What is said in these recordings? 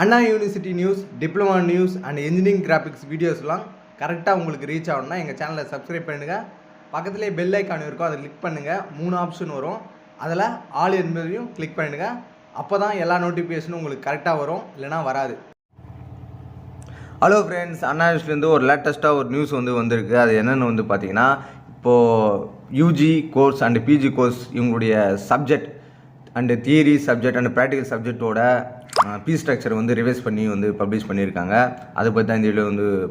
Anna university news, diploma news and engineering graphics வீடியோஸ்லாம் கரெக்டாக உங்களுக்கு ரீச் ஆகணும்னா எங்கள் சேனலை சப்ஸ்கிரைப் பண்ணுங்கள். பக்கத்துலேயே பெல் ஐக்கான் இருக்கும், அதை கிளிக் பண்ணுங்கள். 3 ஆப்ஷன் வரும், அதில் ஆல் என்பதையும் கிளிக் பண்ணுங்கள். அப்போ தான் எல்லா நோட்டிஃபிகேஷனும் உங்களுக்கு கரெக்டாக வரும், இல்லைனா வராது. ஹலோ ஃப்ரெண்ட்ஸ், அண்ணா யூனிவர்சிட்டிலேருந்து ஒரு லேட்டஸ்ட்டாக ஒரு நியூஸ் வந்திருக்கு. அது என்னென்னு பார்த்தீங்கன்னா, இப்போது UG course and PG course இவங்களுடைய subject and theory subject and practical சப்ஜெக்டோட ஃபீஸ் ஸ்ட்ரக்சர் ரிவைஸ் பண்ணி பப்ளிஷ் பண்ணியிருக்காங்க. அதை பற்றி தான் இந்த வீடியோ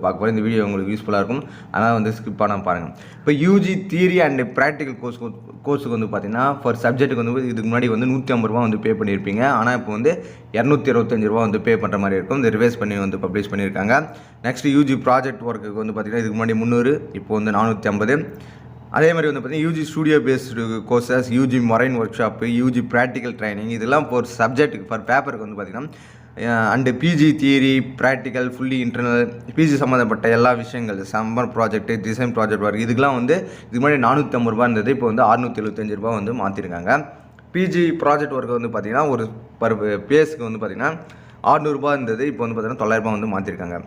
பார்க்க போகிறேன். இந்த வீடியோ உங்களுக்கு யூஸ்ஃபுல்லாக இருக்கும், அதனால் ஸ்கிப் பண்ணால் பாருங்கள். இப்போ யூஜி தியரி அண்ட் ப்ராக்டிக்கல் கோர்ஸுக்கு பார்த்தீங்கன்னா ஃபார் சப்ஜெக்ட்டுக்கு இதுக்கு முன்னாடி 150 ரூபா பே பண்ணியிருப்பீங்க. ஆனால் இப்போ 225 ரூபா பே பண்ணுற மாதிரி இருக்கும். இந்த ரிவைஸ் பண்ணி பப்ளிஷ் பண்ணியிருக்காங்க. நெக்ஸ்ட் யூஜி ப்ராஜெக்ட் ஒர்க்குக்கு பார்த்தீங்கன்னா இதுக்கு முன்னாடி 300, இப்போ 450. அதே மாதிரி பார்த்தீங்கன்னா UG studio based courses, UG marine workshop, UG practical training, இதெல்லாம் ஒரு சப்ஜெக்ட்டுக்கு ஃபார் பேப்பருக்கு பார்த்தீங்கன்னா and PG theory practical fully internal PG சம்மந்தப்பட்ட எல்லா விஷயங்கள், summer project, design project work, இதுக்கெலாம் இதுக்கு முன்னாடி 450 ரூபா இருந்தது. இப்போ 675 ரூபா மாற்றிருக்காங்க. பிஜி ப்ராஜெக்ட் ஒர்க்கு பார்த்தீங்கன்னா ஒரு பர் பேஸுக்கு பார்த்தீங்கன்னா 600 ரூபா இருந்தது. இப்போ பார்த்தீங்கன்னா 900 ரூபா மாற்றிருக்காங்க.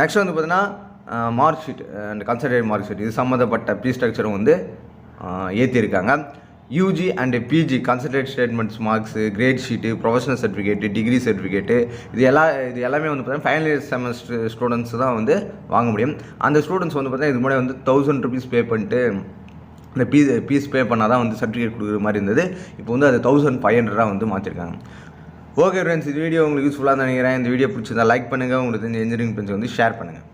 நெக்ஸ்ட் பார்த்தீங்கன்னா mark sheet and consolidated mark sheet, இது சம்மந்தப்பட்ட ஃபீஸ் ஸ்ட்ரக்சரும் ஏற்றிருக்காங்க. UG and PG consolidated statements marks, grade sheet, professional certificate, degree certificate, இது எல்லாமே பார்த்தீங்கன்னா ஃபைனல் இயர் செமஸ்டர் ஸ்டூடெண்ட்ஸ் தான் வாங்க முடியும். அந்த ஸ்டூடெண்ட்ஸ் பார்த்தீங்கன்னா இது முன்னாடி 1000 ருபீஸ் பே பண்ணிட்டு இந்த ஃபீஸ் பே பண்ணால் தான் சர்டிஃபிகேட் கொடுக்குற மாதிரி இருந்தது. இப்போ அது 1500 மாற்றிருக்காங்க. ஓகே ஃப்ரெண்ட்ஸ், இந்த வீடியோ உங்களுக்கு யூஸ்ஃபுல்லாக நினைக்கிறேன். இந்த வீடியோ பிடிச்சிருந்தா லைக் பண்ணுங்கள். உங்களுக்கு தெரிஞ்ச இன்ஜினியரிங் ஃப்ரெண்ட்ஸ் ஷேர் பண்ணுங்கள்.